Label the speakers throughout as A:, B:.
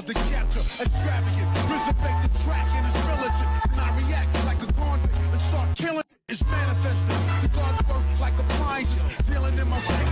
A: hard to capture. Extravagant, reservate the track and it's militant. And I react like a convict and start killing. It's manifesting. The gods work like appliances, dealing in my psyche.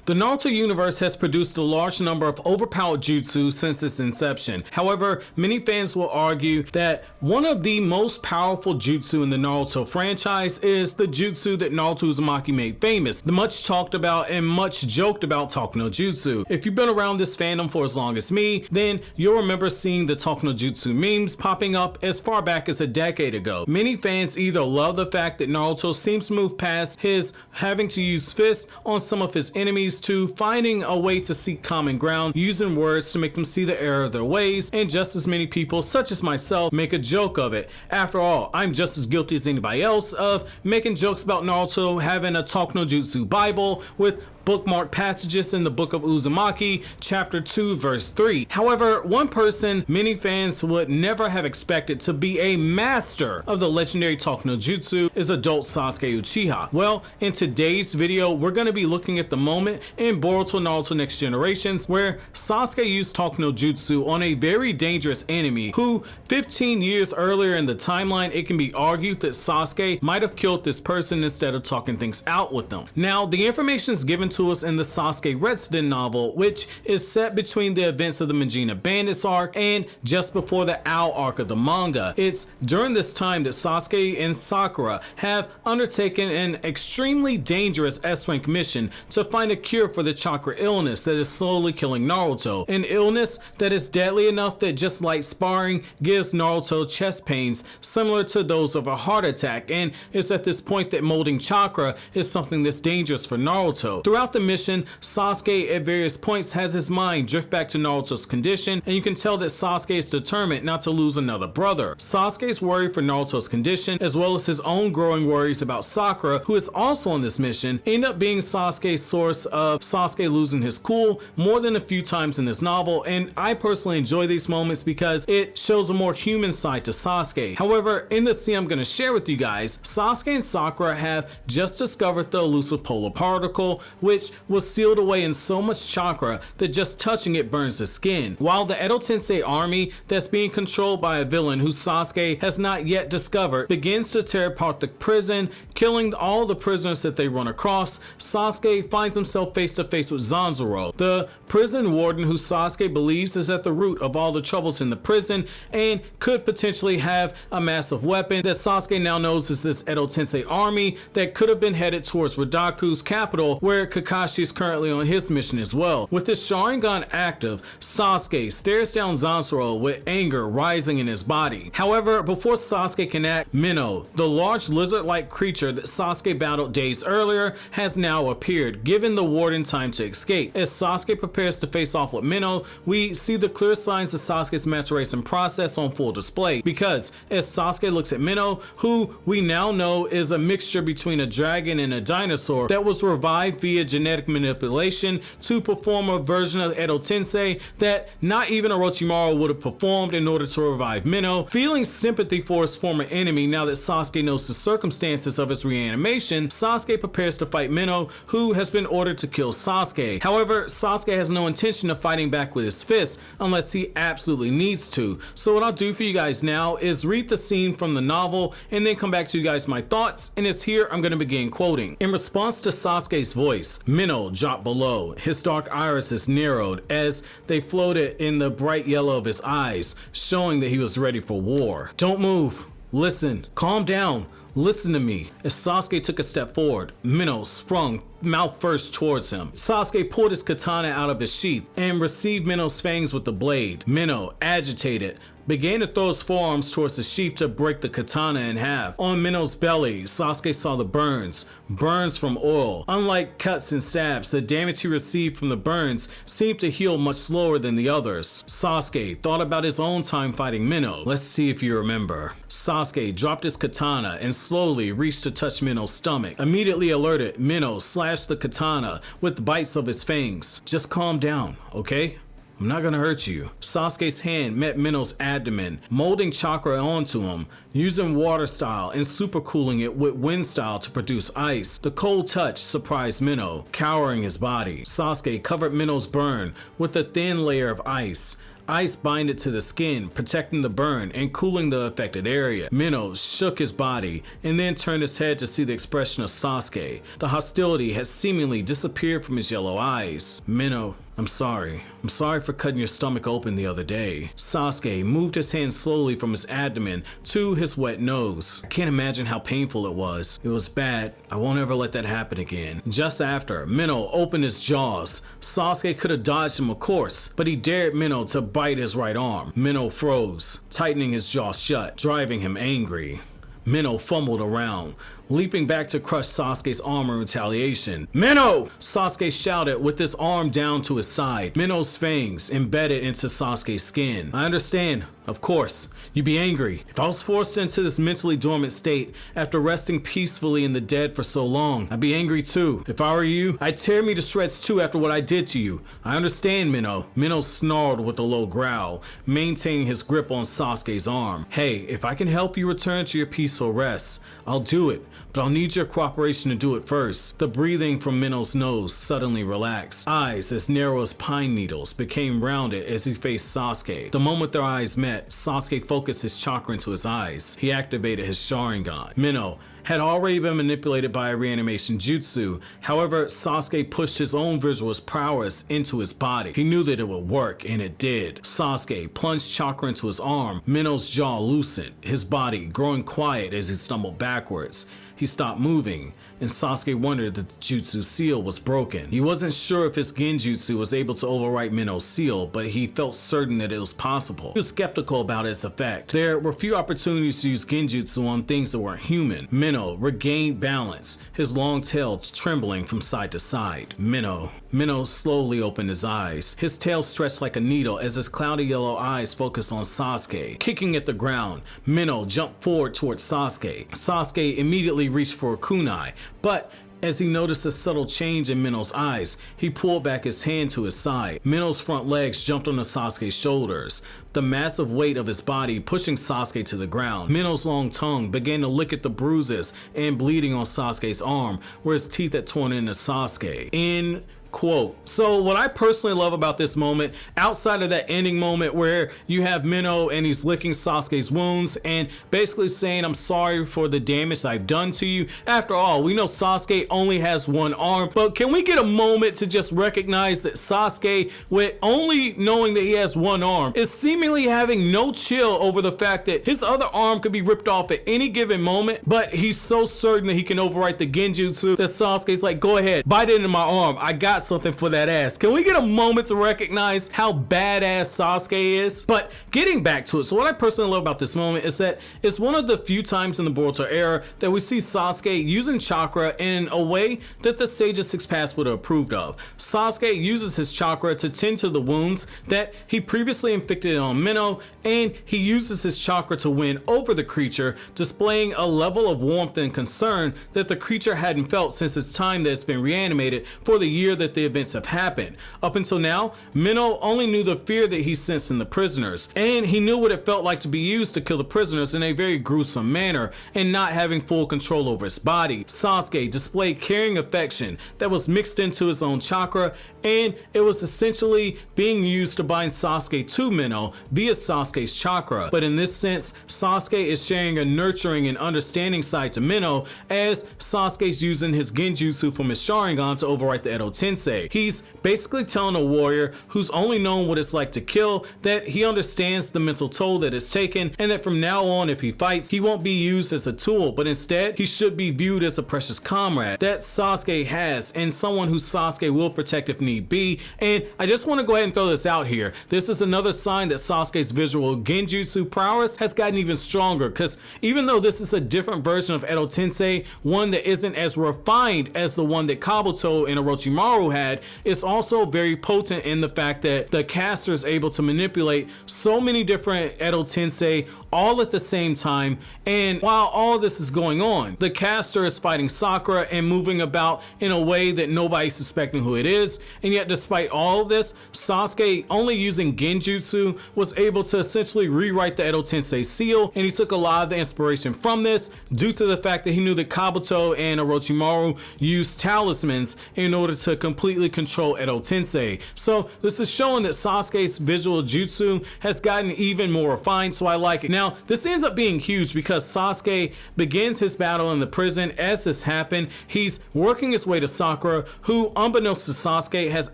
B: The Naruto universe has produced a large number of overpowered jutsu since its inception. However, many fans will argue that one of the most powerful jutsu in the Naruto franchise is the jutsu that Naruto Uzumaki made famous, the much talked about and much joked about Talk No Jutsu. If you've been around this fandom for as long as me, then you'll remember seeing the Talk No Jutsu memes popping up as far back as a decade ago. Many fans either love the fact that Naruto seems to move past his having to use fists on some of his enemies to finding a way to seek common ground, using words to make them see the error of their ways, and just as many people, such as myself, make a joke of it. After all, I'm just as guilty as anybody else of making jokes about Naruto having a Talk No Jutsu Bible with bookmark passages in the book of Uzumaki, chapter 2, verse 3. However, one person many fans would never have expected to be a master of the legendary Talk No Jutsu is adult Sasuke Uchiha. Well, in today's video, we're going to be looking at the moment in Boruto Naruto Next Generations where Sasuke used Talk No Jutsu on a very dangerous enemy who 15 years earlier in the timeline, it can be argued that Sasuke might have killed this person instead of talking things out with them. Now, the information is given to us in the Sasuke Resident novel, which is set between the events of the Majina Bandits arc and just before the Owl arc of the manga. It's during this time that Sasuke and Sakura have undertaken an extremely dangerous S-rank mission to find a cure for the chakra illness that is slowly killing Naruto, an illness that is deadly enough that just light sparring gives Naruto chest pains similar to those of a heart attack, and it's at this point that molding chakra is something that's dangerous for Naruto. Throughout the mission, Sasuke at various points has his mind drift back to Naruto's condition, and you can tell that Sasuke is determined not to lose another brother. Sasuke's worry for Naruto's condition, as well as his own growing worries about Sakura, who is also on this mission, end up being Sasuke's source of Sasuke losing his cool more than a few times in this novel, and I personally enjoy these moments because it shows a more human side to Sasuke. However, in the scene I'm going to share with you guys, Sasuke and Sakura have just discovered the elusive polar particle, which was sealed away in so much chakra that just touching it burns the skin. While the Edo Tensei army that's being controlled by a villain who Sasuke has not yet discovered begins to tear apart the prison, killing all the prisoners that they run across, Sasuke finds himself face to face with Zanzuro, the prison warden who Sasuke believes is at the root of all the troubles in the prison and could potentially have a massive weapon that Sasuke now knows is this Edo Tensei army that could have been headed towards Radaku's capital, where Kakashi is currently on his mission as well. With his Sharingan active, Sasuke stares down Zanzuro with anger rising in his body. However, before Sasuke can act, Minnow, the large lizard-like creature that Sasuke battled days earlier, has now appeared, giving the warden time to escape. As Sasuke prepares to face off with Minnow, we see the clear signs of Sasuke's maturation process on full display, because as Sasuke looks at Minnow, who we now know is a mixture between a dragon and a dinosaur that was revived via genetic manipulation to perform a version of Edo Tensei that not even Orochimaru would have performed in order to revive Minnow. Feeling sympathy for his former enemy now that Sasuke knows the circumstances of his reanimation, Sasuke prepares to fight Minnow, who has been ordered to kill Sasuke. However, Sasuke has no intention of fighting back with his fists unless he absolutely needs to. So what I'll do for you guys now is read the scene from the novel and then come back to you guys my thoughts, and it's here I'm going to begin quoting. In response to Sasuke's voice, Minnow dropped below. His dark irises narrowed as they floated in the bright yellow of his eyes, showing that he was ready for war. Don't move. Listen. Calm down. Listen to me. As Sasuke took a step forward, Minnow sprung mouth first towards him. Sasuke pulled his katana out of his sheath and received Minnow's fangs with the blade. Minnow, agitated, began to throw his forearms towards the sheath to break the katana in half. On Minnow's belly, Sasuke saw the burns from oil. Unlike cuts and stabs, the damage he received from the burns seemed to heal much slower than the others. Sasuke thought about his own time fighting Minnow. Let's see if you remember. Sasuke dropped his katana and slowly reached to touch Minnow's stomach. Immediately alerted, Minnow slashed the katana with bites of his fangs. Just calm down, okay? I'm not gonna hurt you. Sasuke's hand met Minno's abdomen, molding chakra onto him, using water style and supercooling it with wind style to produce ice. The cold touch surprised Minno, cowering his body. Sasuke covered Minno's burn with a thin layer of ice. Ice binded to the skin, protecting the burn and cooling the affected area. Minno shook his body and then turned his head to see the expression of Sasuke. The hostility had seemingly disappeared from his yellow eyes. Minno, I'm sorry. I'm sorry for cutting your stomach open the other day. Sasuke moved his hand slowly from his abdomen to his wet nose. I can't imagine how painful it was. It was bad. I won't ever let that happen again. Just after, Minno opened his jaws. Sasuke could have dodged him, of course, but he dared Minno to bite his right arm. Minno froze, tightening his jaw shut, driving him angry. Minno fumbled around, leaping back to crush Sasuke's arm in retaliation. Minno! Sasuke shouted with his arm down to his side. Minno's fangs embedded into Sasuke's skin. I understand, of course. You'd be angry. If I was forced into this mentally dormant state after resting peacefully in the dead for so long, I'd be angry too. If I were you, I'd tear me to shreds too after what I did to you. I understand, Minno. Minno snarled with a low growl, maintaining his grip on Sasuke's arm. Hey, if I can help you return to your peaceful rest, I'll do it. But I'll need your cooperation to do it first. The breathing from Minno's nose suddenly relaxed. Eyes as narrow as pine needles became rounded as he faced Sasuke. The moment their eyes met, Sasuke focused his chakra into his eyes. He activated his Sharingan. Minno had already been manipulated by a reanimation jutsu. However, Sasuke pushed his own visual prowess into his body. He knew that it would work, and it did. Sasuke plunged chakra into his arm. Minno's jaw loosened, his body growing quiet as he stumbled backwards. He stopped moving, and Sasuke wondered that the jutsu seal was broken. He wasn't sure if his genjutsu was able to overwrite Minno's seal, but he felt certain that it was possible. He was skeptical about its effect. There were few opportunities to use genjutsu on things that weren't human. Minno regained balance, his long tail trembling from side to side. Minno slowly opened his eyes. His tail stretched like a needle as his cloudy yellow eyes focused on Sasuke. Kicking at the ground, Minno jumped forward towards Sasuke. Sasuke immediately reached for a kunai, but as he noticed a subtle change in Minno's eyes, he pulled back his hand to his side. Minno's front legs jumped onto Sasuke's shoulders, the massive weight of his body pushing Sasuke to the ground. Minno's long tongue began to lick at the bruises and bleeding on Sasuke's arm, where his teeth had torn into Sasuke. Quote. So what I personally love about this moment, outside of that ending moment where you have Minno and he's licking Sasuke's wounds and basically saying, I'm sorry for the damage I've done to you. After all, we know Sasuke only has one arm, but can we get a moment to just recognize that Sasuke, with only knowing that he has one arm, is seemingly having no chill over the fact that his other arm could be ripped off at any given moment, but he's so certain that he can overwrite the genjutsu that Sasuke's like, go ahead, bite it into my arm. I got something for that ass. Can we get a moment to recognize how badass Sasuke is? But getting back to it, so what I personally love about this moment is that it's one of the few times in the Boruto era that we see Sasuke using chakra in a way that the Sage of Six Paths would have approved of. Sasuke uses his chakra to tend to the wounds that he previously inflicted on Minno, and he uses his chakra to win over the creature, displaying a level of warmth and concern that the creature hadn't felt since its time that it's been reanimated for the year that the events have happened. Up until now, Minno only knew the fear that he sensed in the prisoners, and he knew what it felt like to be used to kill the prisoners in a very gruesome manner and not having full control over his body. Sasuke displayed caring affection that was mixed into his own chakra, and it was essentially being used to bind Sasuke to Minno via Sasuke's chakra. But in this sense, Sasuke is sharing a nurturing and understanding side to Minno, as Sasuke's using his genjutsu from his Sharingan to overwrite the Edo Tensei. He's basically telling a warrior who's only known what it's like to kill that he understands the mental toll that it's taken, and that from now on, if he fights, he won't be used as a tool, but instead he should be viewed as a precious comrade that Sasuke has, and someone who Sasuke will protect if need be. And I just want to go ahead and throw this out here. This is another sign that Sasuke's visual genjutsu prowess has gotten even stronger, because even though this is a different version of Edo Tensei, one that isn't as refined as the one that Kabuto and Orochimaru had, it's also very potent in the fact that the caster is able to manipulate so many different Edo Tensei all at the same time. And while all this is going on, the caster is fighting Sakura and moving about in a way that nobody's suspecting who it is, and yet despite all of this, Sasuke, only using genjutsu, was able to essentially rewrite the Edo Tensei seal, and he took a lot of the inspiration from this due to the fact that he knew that Kabuto and Orochimaru used talismans in order to completely control Edo Tensei. So this is showing that Sasuke's visual jutsu has gotten even more refined, so I like it. Now, this ends up being huge because Sasuke begins his battle in the prison. As this happened, he's working his way to Sakura, who, unbeknownst to Sasuke, has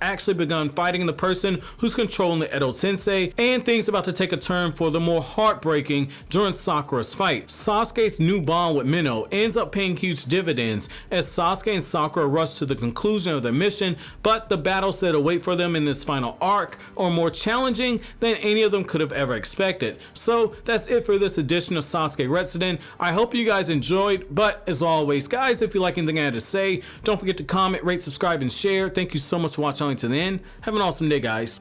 B: actually begun fighting the person who's controlling the Edo Tensei, and things about to take a turn for the more heartbreaking during Sakura's fight. Sasuke's new bond with Minnow ends up paying huge dividends as Sasuke and Sakura rush to the conclusion of their mission, but the battles that await for them in this final arc are more challenging than any of them could have ever expected. So that's it for this edition of Sasuke Retsuden. I hope you guys enjoyed, but as always, guys, if you like anything I had to say, don't forget to comment, rate, subscribe, and share. Thank you so much for watching to the end. Have an awesome day, guys.